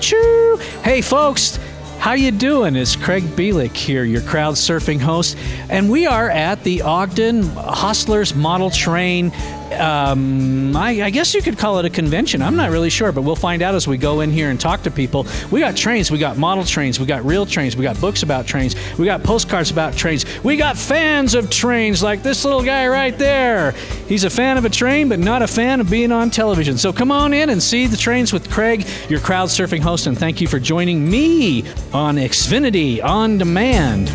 Choo-choo! Hey folks, how you doing? It's Craig Bielik here, your crowd surfing host, and we are at the Ogden Hostlers Model Train. I guess you could call it a convention. I'm not really sure, but we'll find out as we go in here and talk to people. We got trains, we got model trains, we got real trains, we got books about trains, we got postcards about trains, we got fans of trains like this little guy right there. He's a fan of a train, but not a fan of being on television. So come on in and see the trains with Craig, your crowd surfing host, and thank you for joining me on Xfinity On Demand.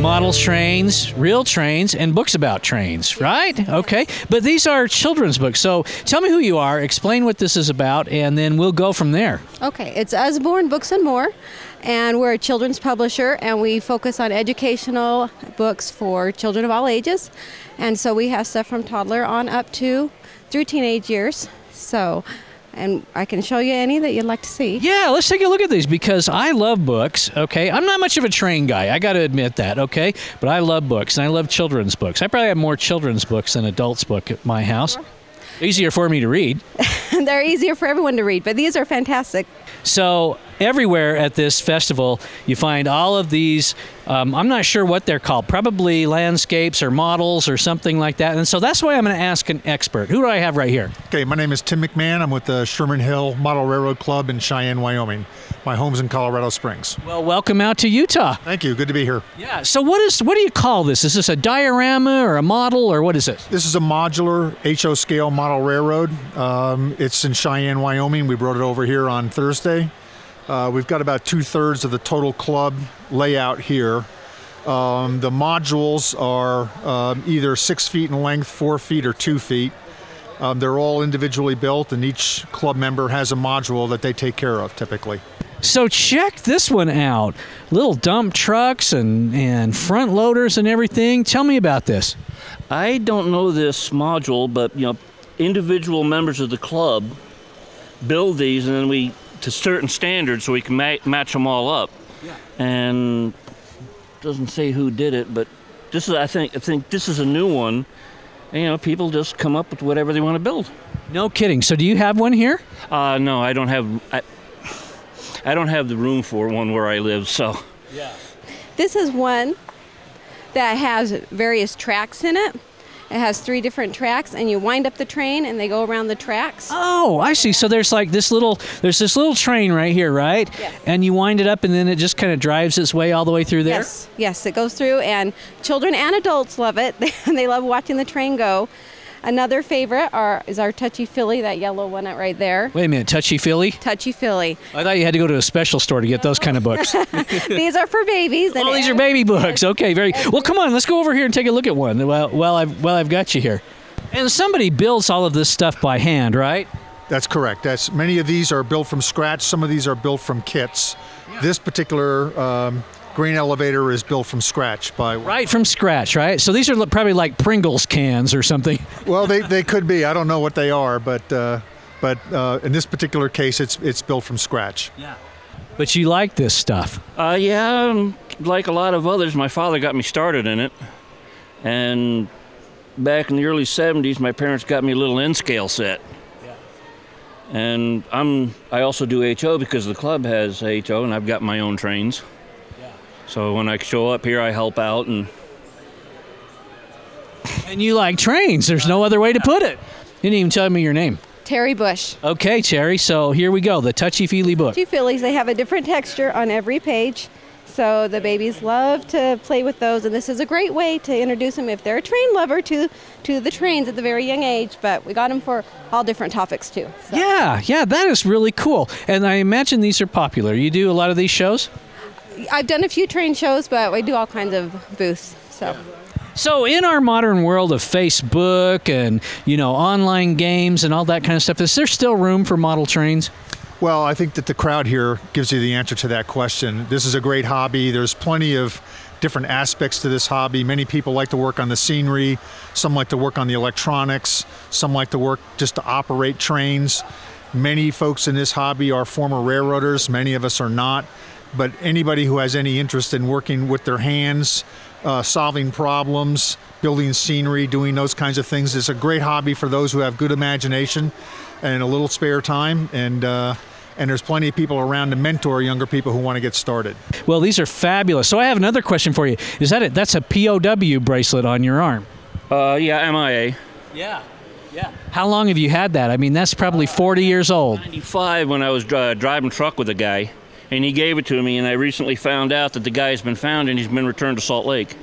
Model trains, real trains, and books about trains, right? Okay. But these are children's books. So tell me who you are, explain what this is about, and then we'll go from there. Okay. It's Usborne Books and More, and we're a children's publisher, and we focus on educational books for children of all ages. And so we have stuff from toddler on up to through teenage years. And I can show you any that you'd like to see. Yeah, let's take a look at these because I love books, okay? I'm not much of a train guy, I got to admit that, okay? But I love books, and I love children's books. I probably have more children's books than adults' book at my house. Easier for me to read. They're easier for everyone to read, but these are fantastic. So everywhere at this festival, you find all of these, I'm not sure what they're called, probably landscapes or models or something like that. And so that's why I'm going to ask an expert. Who do I have right here? Okay, my name is Tim McMahon. I'm with the Sherman Hill Model Railroad Club in Cheyenne, Wyoming. My home's in Colorado Springs. Well, welcome out to Utah. Thank you. Good to be here. Yeah. So what do you call this? Is this a diorama or a model or what is it? This is a modular HO scale model railroad. It's in Cheyenne, Wyoming. We brought it over here on Thursday. We've got about 2/3 of the total club layout here. The modules are either 6 feet in length, 4 feet, or 2 feet. They're all individually built, and each club member has a module that they take care of typically. So check this one out. Little dump trucks and front loaders and everything. Tell me about this. I don't know this module, but individual members of the club build these, and then we to certain standards so we can match them all up. Yeah. And it doesn't say who did it, but this is I think this is a new one. And, people just come up with whatever they want to build. No kidding. So do you have one here? No, I don't have. I don't have the room for one where I live. So. Yeah. This is one that has various tracks in it. It has 3 different tracks, and you wind up the train, and they go around the tracks. Oh, I see. So there's this little train right here, right? Yes. And you wind it up, and then it just kind of drives its way all the way through there? Yes, it goes through, and children and adults love it. They love watching the train go. Another favorite is our Touchy Philly, that yellow one right there. Wait a minute, Touchy Philly? Touchy Philly. I thought you had to go to a special store to get those kind of books. These are for babies. Oh, these are baby books. Okay, well. Come on, let's go over here and take a look at one. While I've got you here. And somebody builds all of this stuff by hand, right? That's correct. Many of these are built from scratch. Some of these are built from kits. Yeah. This particular grain elevator is built from scratch right from scratch, right? So these are probably like Pringles cans or something. Well, they could be. I don't know what they are, but in this particular case, it's built from scratch. Yeah. But you like this stuff? Yeah, like a lot of others, my father got me started in it, and back in the early '70s, my parents got me a little N-scale set. Yeah. And I also do HO because the club has HO, and I've got my own trains. So when I show up here, I help out. And you like trains. There's no other way to put it. You didn't even tell me your name. Terry Bush. Okay, Terry. So here we go, the Touchy Feely book. Touchy Feelies, they have a different texture on every page. So the babies love to play with those. And this is a great way to introduce them, if they're a train lover, to the trains at the very young age. But we got them for all different topics, too. So. Yeah, that is really cool. And I imagine these are popular. You do a lot of these shows? I've done a few train shows, but we do all kinds of booths. So in our modern world of Facebook and online games and all that kind of stuff, is there still room for model trains? Well, I think that the crowd here gives you the answer to that question. This is a great hobby. There's plenty of different aspects to this hobby. Many people like to work on the scenery. Some like to work on the electronics. Some like to work just to operate trains. Many folks in this hobby are former railroaders. Many of us are not. But anybody who has any interest in working with their hands, solving problems, building scenery, doing those kinds of things, is a great hobby for those who have good imagination and a little spare time. And there's plenty of people around to mentor younger people who want to get started. Well, these are fabulous. So I have another question for you. Is that it? That's a POW bracelet on your arm. Yeah, MIA. Yeah. Yeah. How long have you had that? I mean, that's probably 40 years old. 95 when I was driving truck with a guy, and he gave it to me, and I recently found out that the guy's been found and he's been returned to Salt Lake.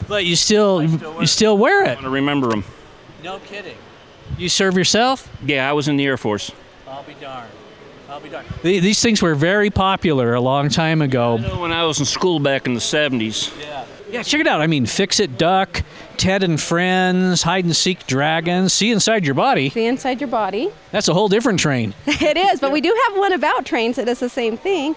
But you still wear it. I want to remember him. No kidding. You serve yourself? Yeah, I was in the Air Force. I'll be darned. I'll be darned. These things were very popular a long time ago. I know when I was in school back in the 70s. Yeah. Yeah, check it out. I mean, Fix-It Duck, Ted and Friends, Hide and Seek Dragons, See Inside Your Body. See Inside Your Body. That's a whole different train. It is, but we do have one about trains that does the same thing.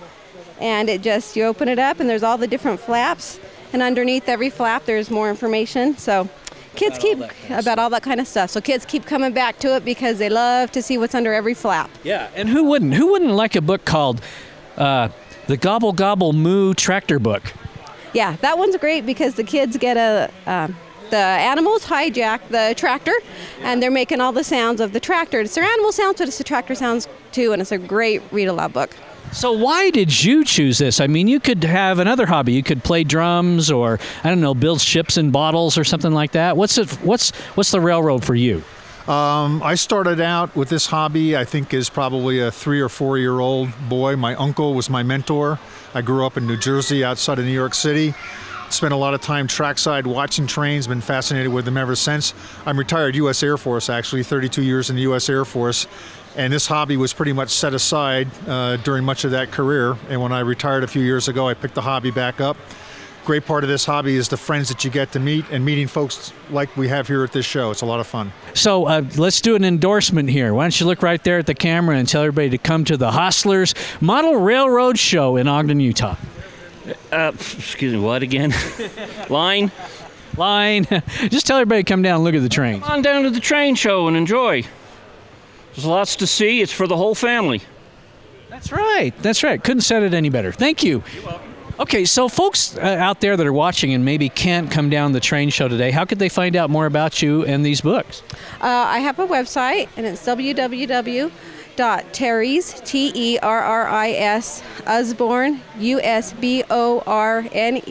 And it just, you open it up and there's all the different flaps. And underneath every flap there's more information. So kids keep about all that kind of stuff. So kids keep coming back to it because they love to see what's under every flap. Yeah, and who wouldn't? Who wouldn't like a book called The Gobble Gobble Moo Tractor Book? Yeah, that one's great because the kids get the animals hijack the tractor, and they're making all the sounds of the tractor. It's their animal sounds, but it's the tractor sounds too, and it's a great read-aloud book. So why did you choose this? I mean, you could have another hobby. You could play drums, or I don't know, build ships in bottles or something like that. What's the railroad for you? I started out with this hobby, I think, as probably a 3 or 4 year old boy. My uncle was my mentor. I grew up in New Jersey, outside of New York City. Spent a lot of time trackside watching trains, been fascinated with them ever since. I'm retired U.S. Air Force, actually, 32 years in the U.S. Air Force. And this hobby was pretty much set aside during much of that career. And when I retired a few years ago, I picked the hobby back up. Great part of this hobby is the friends that you get to meet and meeting folks like we have here at this show. It's a lot of fun. So let's do an endorsement here. Why don't you look right there at the camera and tell everybody to come to the Hostlers Model Railroad Show in Ogden, Utah. Excuse me, what again? Line? Just tell everybody to come down and look at the trains. Come on down to the train show and enjoy. There's lots to see. It's for the whole family. That's right. That's right. Couldn't said it any better. Thank you. You're welcome. Okay, so folks out there that are watching and maybe can't come down the train show today, how could they find out more about you and these books? I have a website, and it's www.terry's, Terris, Usborne, Usborne,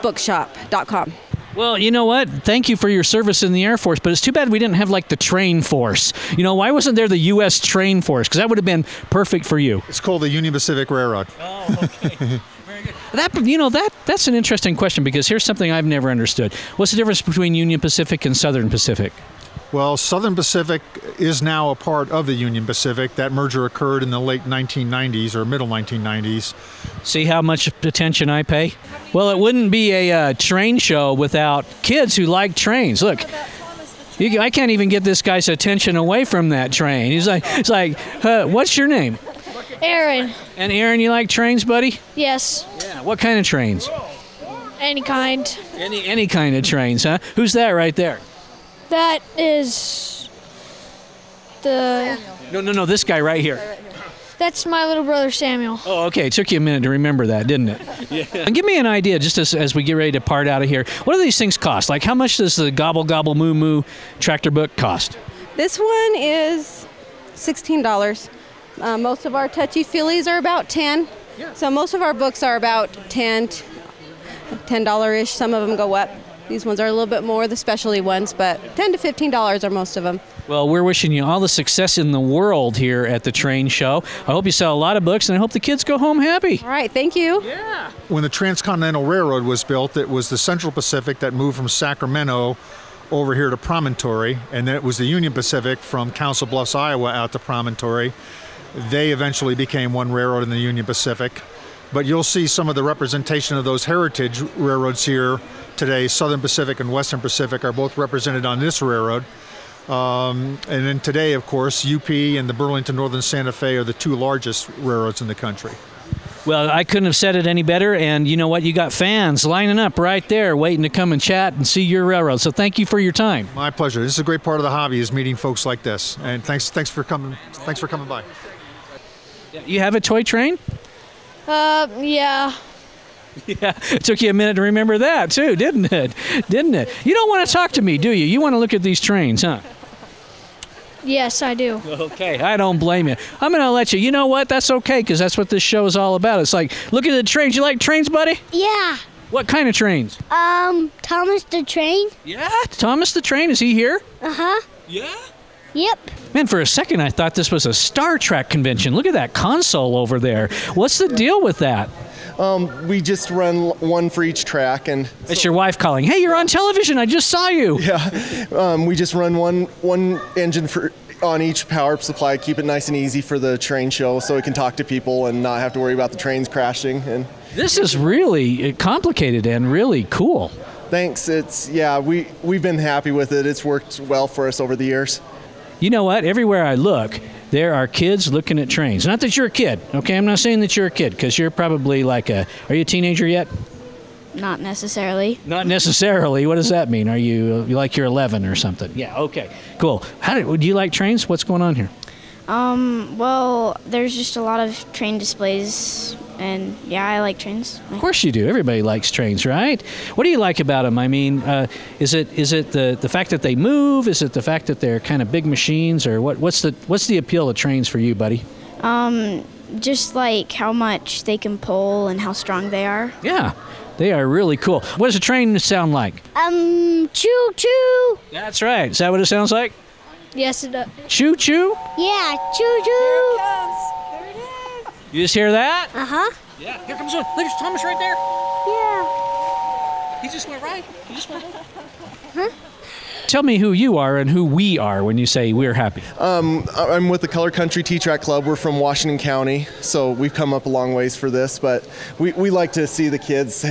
bookshop.com. Well, you know what? Thank you for your service in the Air Force, but it's too bad we didn't have like the train force. You know, why wasn't there the U.S. train force? Because that would have been perfect for you. It's called the Union Pacific Railroad. Oh, okay. Very good. That's an interesting question, because here's something I've never understood. What's the difference between Union Pacific and Southern Pacific? Well, Southern Pacific is now a part of the Union Pacific. That merger occurred in the late 1990s or middle 1990s. See how much attention I pay? Well, it wouldn't be a train show without kids who like trains. Look, I can't even get this guy's attention away from that train. He's like, what's your name? Aaron. And Aaron, you like trains, buddy? Yes. Yeah. What kind of trains? Any kind. Any kind of trains, huh? Who's that right there? That is the... No, this guy right here. That's my little brother Samuel. Oh, okay. It took you a minute to remember that, didn't it? Yeah. And give me an idea, just as we get ready to part out of here. What do these things cost? Like, how much does the Gobble Gobble Moo Moo tractor book cost? This one is $16. Most of our touchy-feelies are about $10. Yeah. So most of our books are about $10-ish. Some of them go up. These ones are a little bit more, the specialty ones, but $10 to $15 are most of them. Well, we're wishing you all the success in the world here at the train show. I hope you sell a lot of books, and I hope the kids go home happy. All right, thank you. Yeah. When the Transcontinental Railroad was built, it was the Central Pacific that moved from Sacramento over here to Promontory, and then it was the Union Pacific from Council Bluffs, Iowa out to Promontory. They eventually became one railroad in the Union Pacific. But you'll see some of the representation of those heritage railroads here today. Southern Pacific and Western Pacific are both represented on this railroad. And then today, of course, UP and the Burlington Northern Santa Fe are the two largest railroads in the country. Well, I couldn't have said it any better, and you know what? You got fans lining up right there waiting to come and chat and see your railroad. So thank you for your time. My pleasure. This is a great part of the hobby, is meeting folks like this. And thanks for coming by. You have a toy train? Yeah. Yeah, it took you a minute to remember that too, didn't it? Didn't it? You don't want to talk to me, do you? You want to look at these trains, huh? Yes, I do. Okay, I don't blame you. I'm going to let you. You know what? That's okay, because that's what this show is all about. It's like, look at the trains. You like trains, buddy? Yeah. What kind of trains? Thomas the Train. Yeah, Thomas the Train. Is he here? Uh-huh. Yeah? Yep. Man, for a second I thought this was a Star Trek convention. Look at that console over there. What's the deal with that? We just run one for each track, and It's your wife calling. Hey, you're on television. I just saw you. yeah, we just run one engine on each power supply, keep it nice and easy for the train show, so we can talk to people and not have to worry about the trains crashing. And This is really complicated and really cool. thanks. We've been happy with it. It's worked well for us over the years. You know what? Everywhere I look, there are kids looking at trains. Not that you're a kid, okay? I'm not saying that you're a kid, because you're probably like are you a teenager yet? Not necessarily. Not necessarily. What does that mean? Are you like you're 11 or something? Yeah, okay, cool. Do you like trains? What's going on here? Well, there's just a lot of train displays, and yeah, I like trains. Of course you do. Everybody likes trains, right? What do you like about them? I mean, is it the fact that they move? Is it the fact that they're kind of big machines, or what's the appeal of trains for you, buddy? Just like how much they can pull and how strong they are. Yeah, they are really cool. What does a train sound like? Choo choo. That's right. Is that what it sounds like? Yes, it does. Choo choo. Yeah, choo choo. You just hear that? Uh-huh. Yeah. Here comes one. There's Thomas right there. Yeah. He just went right. Huh? Tell me who you are and who we are when you say we're happy. I'm with the Color Country T-Track Club. We're from Washington County, so we've come up a long ways for this, but we like to see the kids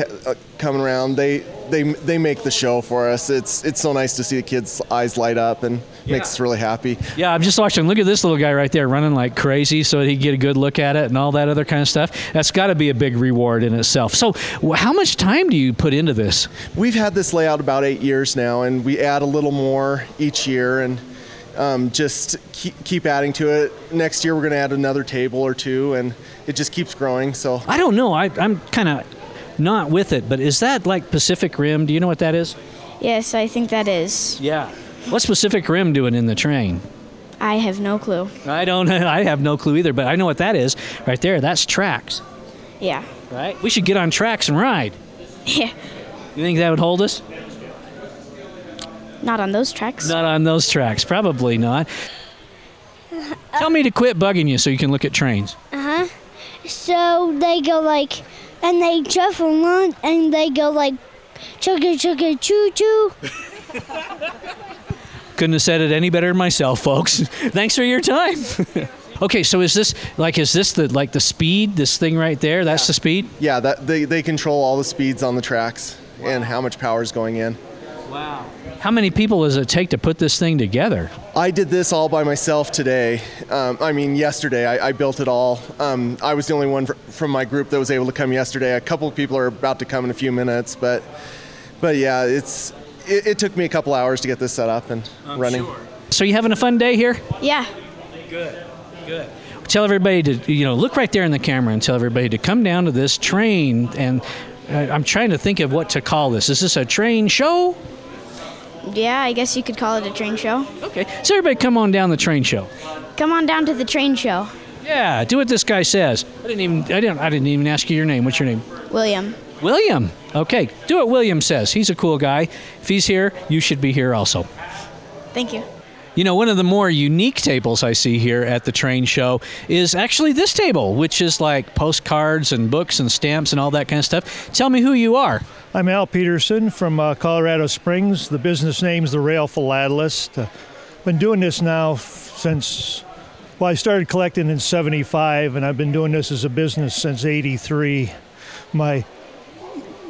coming around. They make the show for us. It's so nice to see the kids' eyes light up, and makes us really happy. Yeah, I'm just watching. Look at this little guy right there running like crazy so that he can get a good look at it and all that other kind of stuff. That's got to be a big reward in itself. So how much time do you put into this? We've had this layout about 8 years now, and we add a little more each year, and just keep adding to it. Next year we're going to add another table or two, and it just keeps growing. So I don't know. I'm kind of not with it, but is that like Pacific Rim? Do you know what that is? Yes, I think that is. Yeah. What's Pacific Rim doing in the train? I have no clue. I don't. I have no clue either, but I know what that is right there. That's tracks. Yeah. Right? We should get on tracks and ride. Yeah. You think that would hold us? Not on those tracks. Not on those tracks. Probably not. Tell me to quit bugging you so you can look at trains. Uh-huh. So they go like, and they shuffle along, and they go like, chugga chugga choo choo. Couldn't have said it any better myself, folks. Thanks for your time. Okay, so is this the speed? This thing right there, that's the speed? yeah, they control all the speeds on the tracks and how much power is going in. Wow. How many people does it take to put this thing together? I did this all by myself today. Yesterday I built it all. I was the only one from my group that was able to come yesterday. A couple of people are about to come in a few minutes, but yeah, it took me a couple hours to get this set up and running. Sure. So you having a fun day here? Yeah. Good. Tell everybody to, look right there in the camera and tell everybody to come down to this train. And I'm trying to think of what to call this. Is this a train show? Yeah, I guess you could call it a train show. Okay, so everybody come on down the train show. Come on down to the train show. Yeah, do what this guy says. I didn't even ask you your name. What's your name? William. William. Okay, do what William says. He's a cool guy. If he's here, you should be here also. Thank you. One of the more unique tables I see here at the train show is actually this table, which is like postcards and books and stamps and all that kind of stuff. Tell me who you are. I'm Al Peterson from Colorado Springs. The business name's The Rail Philatelist. Been doing this now since, I started collecting in 75, and I've been doing this as a business since 83. My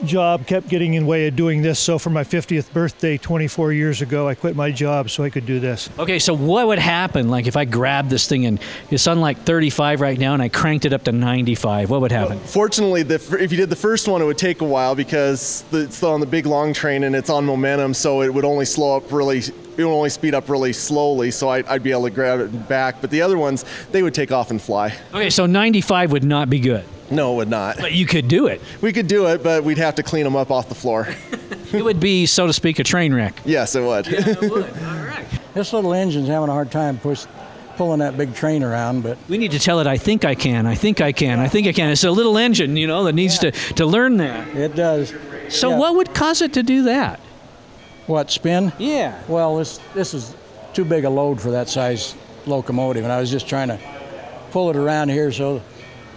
job kept getting in the way of doing this. So for my 50th birthday 24 years ago, I quit my job so I could do this. Okay, so what would happen, like, if I grabbed this thing and it's on like 35 right now and I cranked it up to 95? What would happen? Fortunately, if you did the first one, it would take a while because it's on the big long train and it's on momentum, so it would only it would only speed up really slowly, so I'd be able to grab it back. But the other ones, they would take off and fly. Okay, so 95 would not be good. No, it would not. But you could do it. We could do it, but we'd have to clean them up off the floor. It would be, so to speak, a train wreck. Yes, it would. Yeah, it would. All right. This little engine's having a hard time pulling that big train around, but We need to tell it, I think I can, I think I can, I think I can. It's a little engine, you know, that needs to learn that. it does. So Yeah. what would cause it to do that? What, spin? Yeah. Well, this is too big a load for that size locomotive, and I was just trying to pull it around here so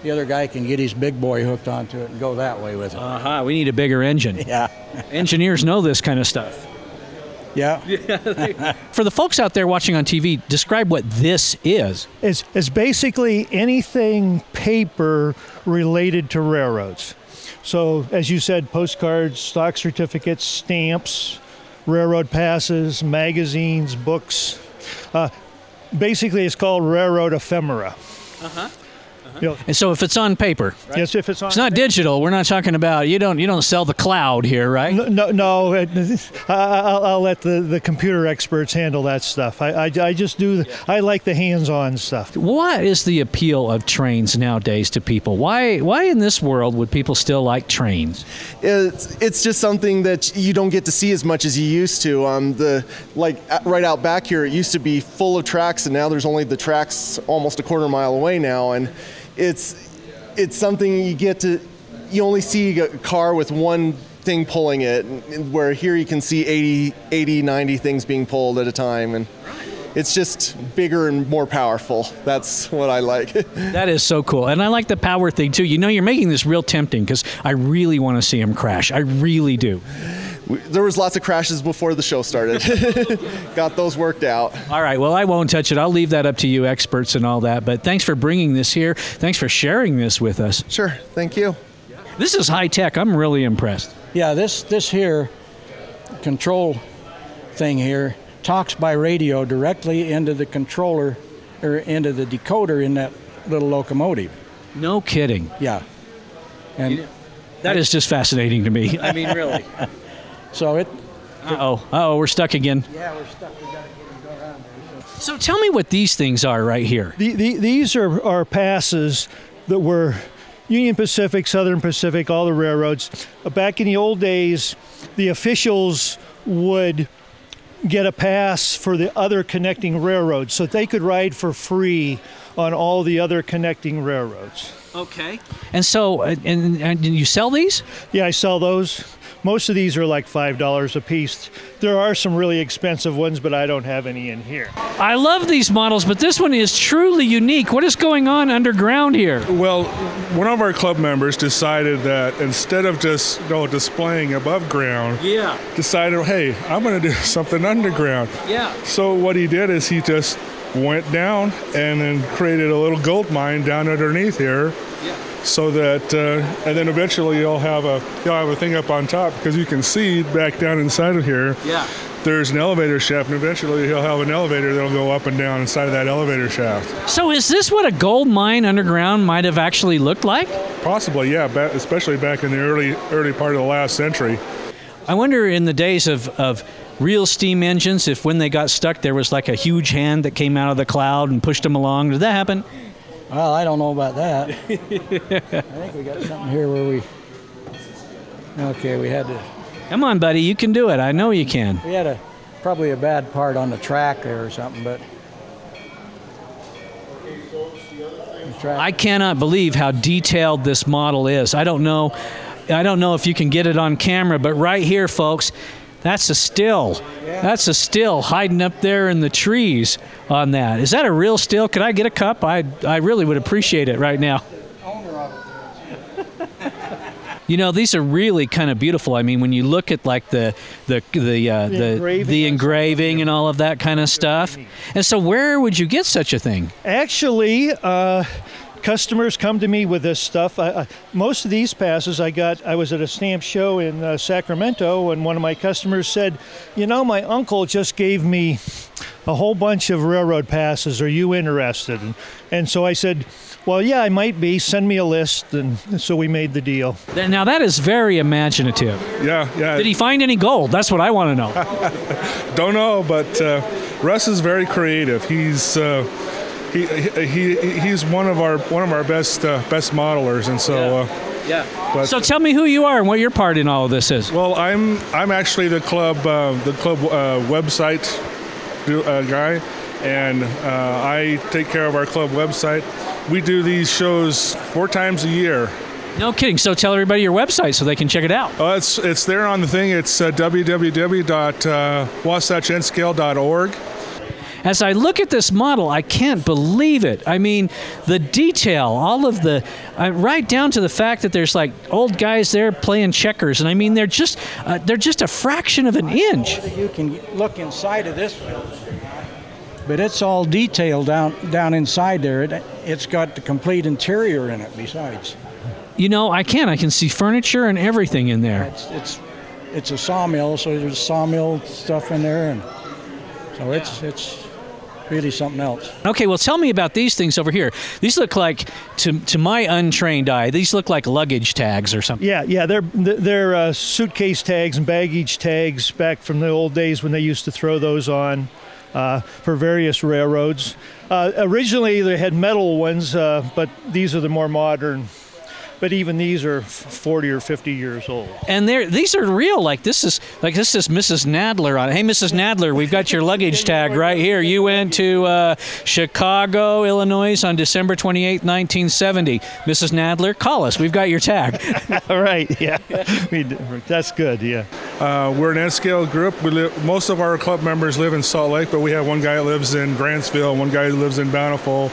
the other guy can get his big boy hooked onto it and go that way with it. Aha, we need a bigger engine. Yeah. Engineers know this kind of stuff. Yeah. For the folks out there watching on TV, describe what this is. It's basically anything paper related to railroads. So, as you said, postcards, stock certificates, stamps, railroad passes, magazines, books. Basically, it's called railroad ephemera. You know, And so if it's on paper, right? yes, if it's on. It's not digital. We're not talking about, you don't sell the cloud here, right? No. I'll let the computer experts handle that stuff. I just do. I like the hands-on stuff. What is the appeal of trains nowadays to people? Why in this world would people still like trains? It's just something that you don't get to see as much as you used to. Right out back here, it used to be full of tracks, and now there's only the tracks almost a quarter mile away now, and it's something you only see a car with one thing pulling it, where here you can see 80, 90 things being pulled at a time, and it's just bigger and more powerful. That's what I like. That is so cool. And I like the power thing too. You know, you're making this real tempting because I really want to see them crash. I really do. There was lots of crashes before the show started. Got those worked out. All right, well, I won't touch it. I'll leave that up to you experts and all that. But thanks for bringing this here. Thanks for sharing this with us. Sure, thank you. This is high tech. I'm really impressed. Yeah, this here control thing here talks by radio directly into the controller or into the decoder in that little locomotive. No kidding. Yeah. And That is just fascinating to me. I mean, really. so it Uh-oh, we're stuck again. Yeah, we're stuck. We got to go around there. So tell me what these things are right here. These are passes that were Union Pacific, Southern Pacific, all the railroads. Back in the old days, the officials would get a pass for the other connecting railroads so that they could ride for free on all the other connecting railroads. Okay. And so, and you sell these? Yeah, I sell those. Most of these are like $5 a piece. There are some really expensive ones, but I don't have any in here. I love these models, but this one is truly unique. What is going on underground here? Well, one of our club members decided that instead of just displaying above ground, decided, hey, I'm going to do something underground. Yeah. So what he did is he just went down and then created a little gold mine down underneath here. Yeah. So that, and then eventually you'll have a thing up on top because you can see back down inside of here. Yeah. There's an elevator shaft, and eventually he'll have an elevator that'll go up and down inside of that elevator shaft. So is this what a gold mine underground might have actually looked like? Possibly, yeah, especially back in the early part of the last century. I wonder in the days of real steam engines, if when they got stuck there was like a huge hand that came out of the cloud and pushed them along. Did that happen? Well, I don't know about that. I think we got something here where we had to... Come on, buddy, you can do it. I know you can. We had probably a bad part on the track there or something, but... I cannot believe how detailed this model is. I don't know if you can get it on camera, but right here, folks, that's a still. Yeah. That's a still hiding up there in the trees on that. Is that a real still? Could I get a cup? I really would appreciate it right now. You know, these are really kind of beautiful. I mean, when you look at like the engraving and all of that kind of stuff. And so where would you get such a thing? Actually, customers come to me with this stuff. Most of these passes I was at a stamp show in Sacramento, and one of my customers said, you know, my uncle just gave me a whole bunch of railroad passes. Are you interested? And so I said, well, yeah, I might be. Send me a list. And so we made the deal. Now, that is very imaginative. Yeah. Did he find any gold? That's what I want to know. Don't know, but Russ is very creative. He's he's one of our best modelers, and so. So tell me who you are and what your part in all of this is. Well, I'm actually the club website guy, and I take care of our club website. We do these shows 4 times a year. No kidding. So tell everybody your website so they can check it out. Oh, it's there on the thing. It's www.wasatchnScale.org. As I look at this model, I can't believe it. I mean, the detail, all of the, right down to the fact that there's like old guys there playing checkers, and I mean they're just a fraction of an inch. You can look inside of this, but it's all detailed down inside there. It's got the complete interior in it besides. You know, I can see furniture and everything in there. It's a sawmill, so there's sawmill stuff in there, and so it's really something else. Okay, well, tell me about these things over here. These look like, to my untrained eye, these look like luggage tags or something. Yeah, they're suitcase tags and baggage tags back from the old days when they used to throw those on for various railroads. Originally, they had metal ones, but these are the more modern. But even these are 40 or 50 years old. And these are real. Like this is Mrs. Nadler on it. Hey, Mrs. Nadler, we've got your luggage tag right here. You went to Chicago, Illinois on December 28, 1970. Mrs. Nadler, call us. We've got your tag. All right. Yeah. That's good. Yeah. We're an N-scale group. Most of our club members live in Salt Lake, but we have one guy that lives in Grantsville, one guy that lives in Bountiful,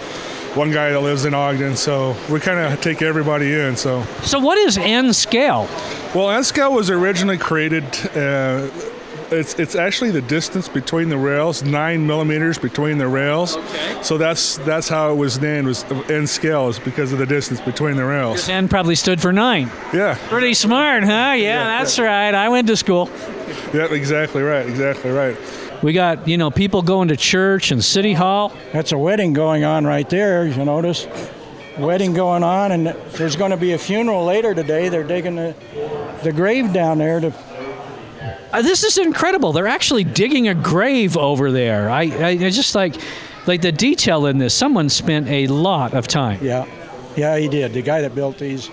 one guy that lives in Ogden, so we kind of take everybody in. So what is N-scale? Well, N-scale was originally created, it's actually the distance between the rails, 9 millimeters between the rails. Okay. So that's how it was named, was N-scale, is because of the distance between the rails. N probably stood for 9. Yeah. Pretty smart, huh? Yeah, that's right. I went to school. Yeah, exactly right. We got, people going to church and city hall. That's a wedding going on right there, you notice. Wedding going on, and there's going to be a funeral later today. They're digging the grave down there. This is incredible. They're actually digging a grave over there. I just like the detail in this. Someone spent a lot of time. Yeah, he did. The guy that built these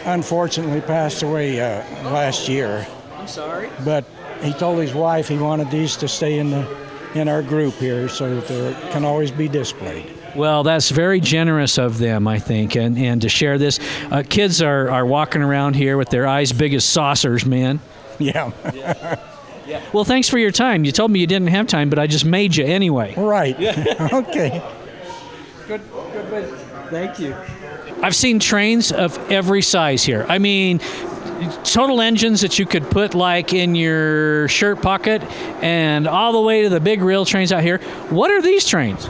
unfortunately passed away last year. I'm sorry. But he told his wife he wanted these to stay in our group here so that they can always be displayed. Well, that's very generous of them, I think, and to share this. Kids are walking around here with their eyes big as saucers, man. Yeah. Yeah. Well, thanks for your time. You told me you didn't have time, but I just made you anyway. Right. Yeah. Okay. Good. Thank you. I've seen trains of every size here. I mean, total engines that you could put like in your shirt pocket and all the way to the big rail trains out here. What are these trains?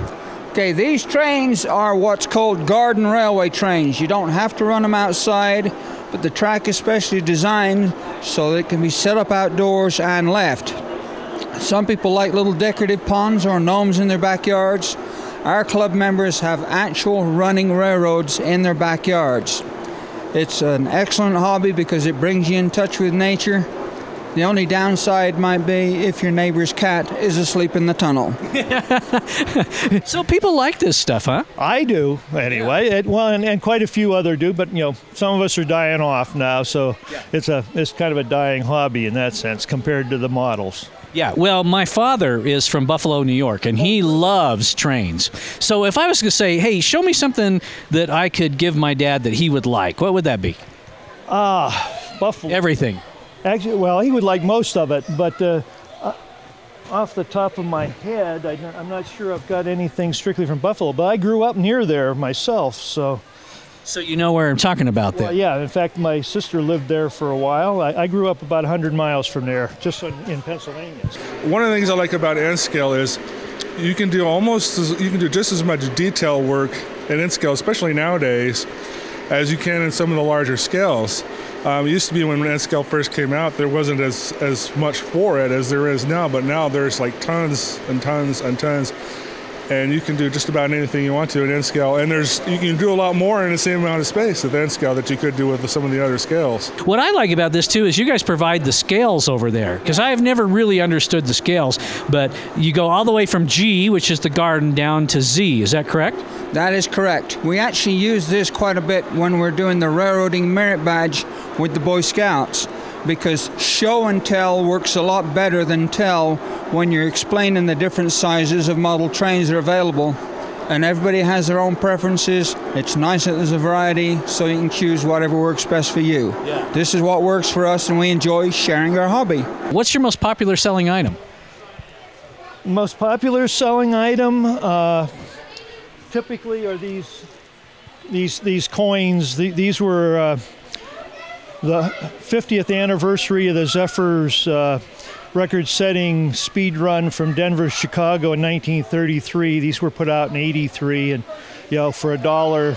Okay, these trains are what's called garden railway trains. You don't have to run them outside, but the track is specially designed so that it can be set up outdoors and left. Some people like little decorative ponds or gnomes in their backyards. Our club members have actual running railroads in their backyards. It's an excellent hobby because it brings you in touch with nature. The only downside might be if your neighbor's cat is asleep in the tunnel. So people like this stuff, huh? I do, anyway. Yeah. And quite a few other do, but some of us are dying off now, so it's kind of a dying hobby in that sense compared to the models. Yeah, well, my father is from Buffalo, New York, and he loves trains. So if I was going to say, hey, show me something that I could give my dad that he would like, what would that be? Buffalo. Everything. Actually, well, he would like most of it, but off the top of my head, I'm not sure I've got anything strictly from Buffalo, but I grew up near there myself, so... So you know where I'm talking about then? Well, yeah, in fact, my sister lived there for a while. I grew up about 100 miles from there, just in Pennsylvania. One of the things I like about N-scale is you can do just as much detail work an end scale, especially nowadays, as you can in some of the larger scales. It used to be when end scale first came out, there wasn't as much for it as there is now, but now there's like tons and tons and tons. And you can do just about anything you want to in end scale. And you can do a lot more in the same amount of space at the end scale that you could do with some of the other scales. What I like about this, too, is you guys provide the scales over there. Because I have never really understood the scales. But you go all the way from G, which is the garden, down to Z. Is that correct? That is correct. We actually use this quite a bit when we're doing the railroading merit badge with the Boy Scouts, because show and tell works a lot better than tell when you're explaining the different sizes of model trains that are available. And everybody has their own preferences. It's nice that there's a variety, so you can choose whatever works best for you. Yeah. This is what works for us, and we enjoy sharing our hobby. What's your most popular selling item? Most popular selling item typically are these coins. These were the 50th anniversary of the Zephyrs record-setting speed run from Denver to Chicago in 1933. These were put out in '83, and for $1,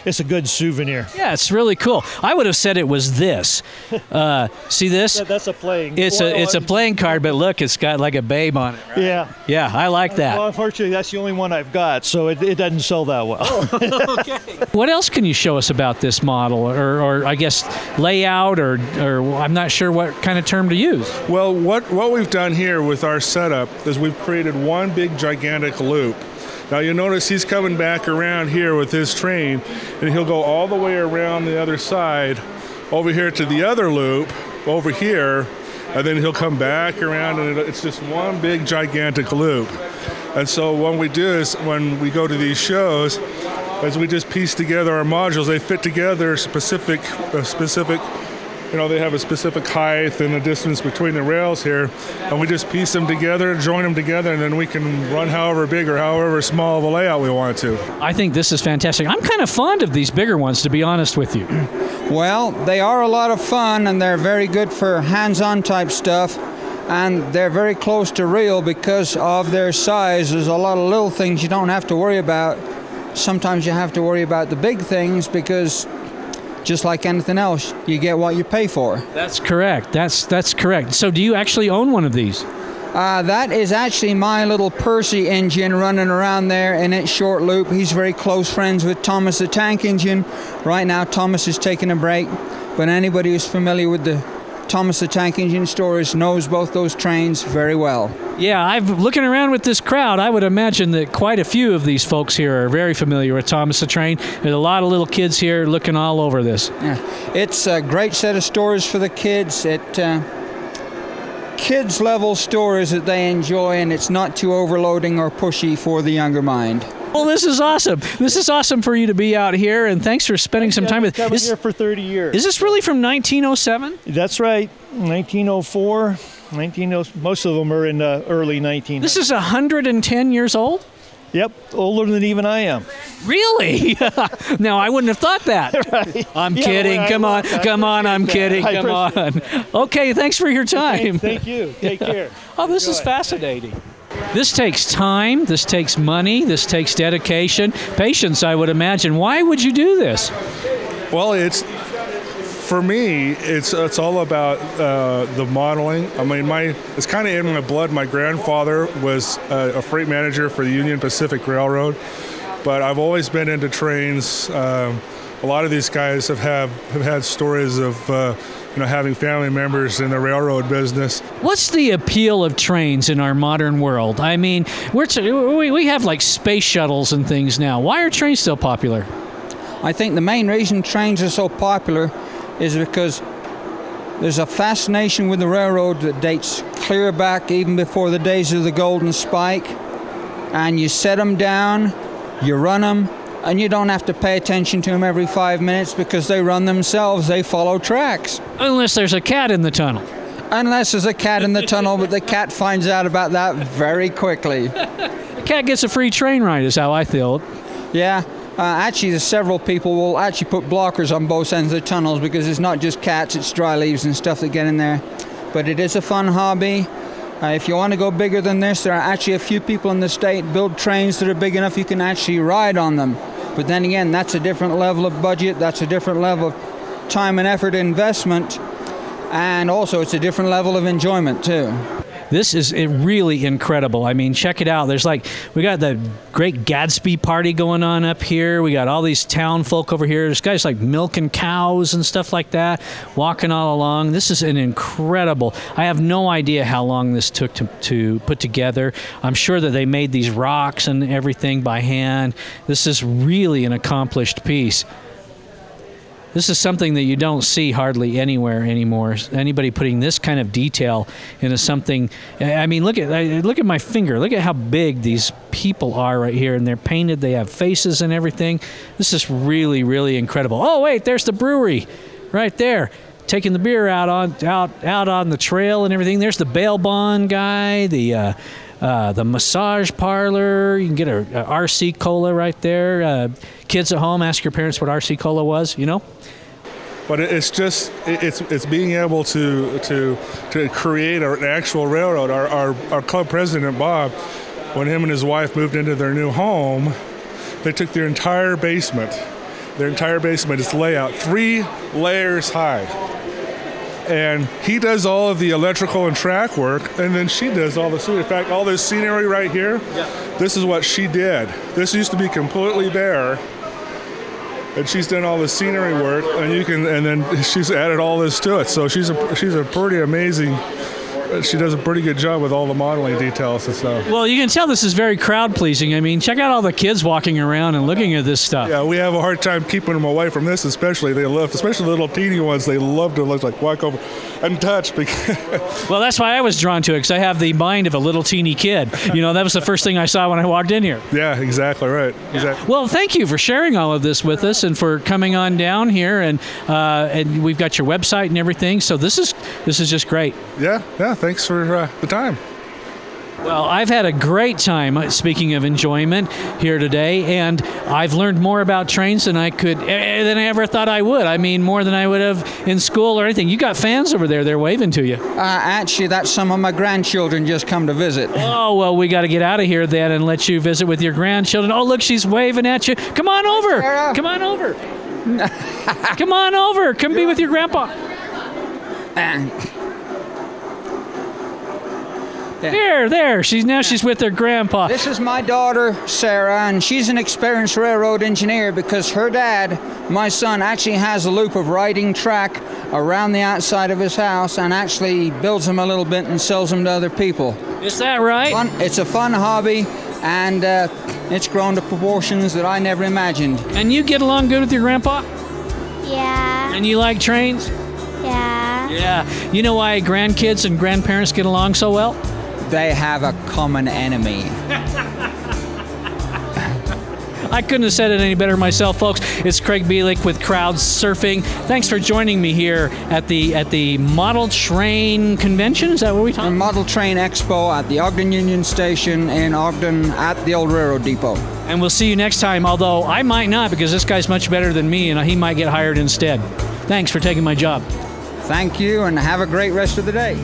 it's a good souvenir. Yeah, it's really cool. I would have said it was this. See this? That's a playing. It's a playing card, but look, it's got like a babe on it. Right? Yeah. Yeah, I like that. Well, unfortunately, that's the only one I've got, so it doesn't sell that well. Okay. What else can you show us about this model, or I guess layout, or I'm not sure what kind of term to use? Well, what we've done here with our setup is we've created one big gigantic loop. Now you'll notice he's coming back around here with his train, and he'll go all the way around the other side, over here to the other loop, over here, and then he'll come back around, and it's just one big gigantic loop. And so what we do is, when we go to these shows, as we just piece together our modules, they fit together specific, they have a specific height and the distance between the rails here, and we just piece them together, join them together, and then we can run however big or however small of a layout we want to. I think this is fantastic. I'm kind of fond of these bigger ones, to be honest with you. Well, they are a lot of fun, and they're very good for hands-on type stuff, and they're very close to real because of their size. There's a lot of little things you don't have to worry about. Sometimes you have to worry about the big things because, just like anything else, you get what you pay for. That's correct. That's correct. So do you actually own one of these? That is actually my little Percy engine running around there in its short loop. He's very close friends with Thomas the Tank Engine. Right now, Thomas is taking a break, but anybody who's familiar with the Thomas the Tank Engine stories knows both those trains very well. Yeah, looking around with this crowd, I would imagine that quite a few of these folks here are very familiar with Thomas the Train. There's a lot of little kids here looking all over this. Yeah, it's a great set of stories for the kids. Kids level stories that they enjoy, and it's not too overloading or pushy for the younger mind. Well, this is awesome. This is awesome for you to be out here, and thanks for spending some time with us. I've been here for 30 years. Is this really from 1907? That's right, 1904. Most of them are in the early 1900s. This is 110 years old? Yep, older than even I am. Really? No, I wouldn't have thought that. Right. I'm kidding. Come on, I'm kidding. Come on. Okay, thanks for your time. Okay, thank you. Take care. Oh, this is fascinating. This takes time, this takes money, this takes dedication, patience, I would imagine. Why would you do this? Well, for me, it's all about the modeling. I mean, it's kind of in my blood. My grandfather was a freight manager for the Union Pacific Railroad, but I've always been into trains. A lot of these guys have had stories of having family members in the railroad business. What's the appeal of trains in our modern world? I mean, we have like space shuttles and things now. Why are trains still popular? I think the main reason trains are so popular is because there's a fascination with the railroad that dates clear back even before the days of the Golden Spike. And you set them down, you run them, and you don't have to pay attention to them every 5 minutes because they run themselves. They follow tracks. Unless there's a cat in the tunnel. Unless there's a cat in the tunnel, but the cat finds out about that very quickly. The cat gets a free train ride is how I feel. Yeah. Actually, there's several people will actually put blockers on both ends of the tunnels because it's not just cats, it's dry leaves and stuff that get in there. But it is a fun hobby. If you want to go bigger than this, there are actually a few people in the state build trains that are big enough you can actually ride on them. But then again, that's a different level of budget, that's a different level of time and effort investment, and also it's a different level of enjoyment too. This is really incredible. I mean, check it out. We got the Great Gatsby party going on up here. We got all these town folk over here. There's guys like milking cows and stuff like that, walking all along. This is an incredible. I have no idea how long this took to put together. I'm sure that they made these rocks and everything by hand. This is really an accomplished piece. This is something that you don't see hardly anywhere anymore. Anybody putting this kind of detail into something. I mean, look at my finger. Look at how big these people are right here, and they're painted. They have faces and everything. This is really, really incredible. Oh wait, there's the brewery, right there, taking the beer out on the trail and everything. There's the bail bond guy. The massage parlor. You can get a RC Cola right there. Kids at home, ask your parents what RC Cola was, you know? But it's just it's being able to create an actual railroad. Our club president, Bob, when him and his wife moved into their new home, they took their entire basement. Its layout, 3 layers high. And he does all of the electrical and track work, and then she does all the scenery. In fact, all this scenery right here, This is what she did. This used to be completely bare, and she's done all the scenery work, and then she's added all this to it. So she's a pretty amazing. She does a pretty good job with all the modeling details and stuff. Well, you can tell this is very crowd-pleasing. I mean, check out all the kids walking around and looking at this stuff. Yeah, we have a hard time keeping them away from this, especially the little teeny ones. They love to like walk over and touch. Well, that's why I was drawn to it, because I have the mind of a little teeny kid. You know, that was the first thing I saw when I walked in here. Yeah, exactly right. Exactly. Well, thank you for sharing all of this with us and for coming on down here. And we've got your website and everything. So this is just great. Yeah. Thanks for the time. Well, I've had a great time, speaking of enjoyment, here today, and I've learned more about trains than I ever thought I would. I mean, more than I would have in school or anything. You got fans over there. They're waving to you. Actually, that's some of my grandchildren just come to visit. Oh, well, we got to get out of here then and let you visit with your grandchildren. Oh, look, she's waving at you. Come on over. Sarah. Come on over. Come on over. Come be with your grandpa. There. She's with her grandpa. This is my daughter, Sarah, and she's an experienced railroad engineer because her dad, my son, actually has a loop of riding track around the outside of his house and actually builds them a little bit and sells them to other people. Is that right? It's a fun hobby, and it's grown to proportions that I never imagined. And you get along good with your grandpa? Yeah. And you like trains? Yeah. Yeah. You know why grandkids and grandparents get along so well? They have a common enemy. I couldn't have said it any better myself, folks. It's Craig Bielik with Crowd Surfing. Thanks for joining me here at the Model Train Convention. Is that what we talking? The Model Train Expo at the Ogden Union Station in Ogden at the old railroad depot. And we'll see you next time, although I might not, because this guy's much better than me and he might get hired instead. Thanks for taking my job. Thank you, and have a great rest of the day.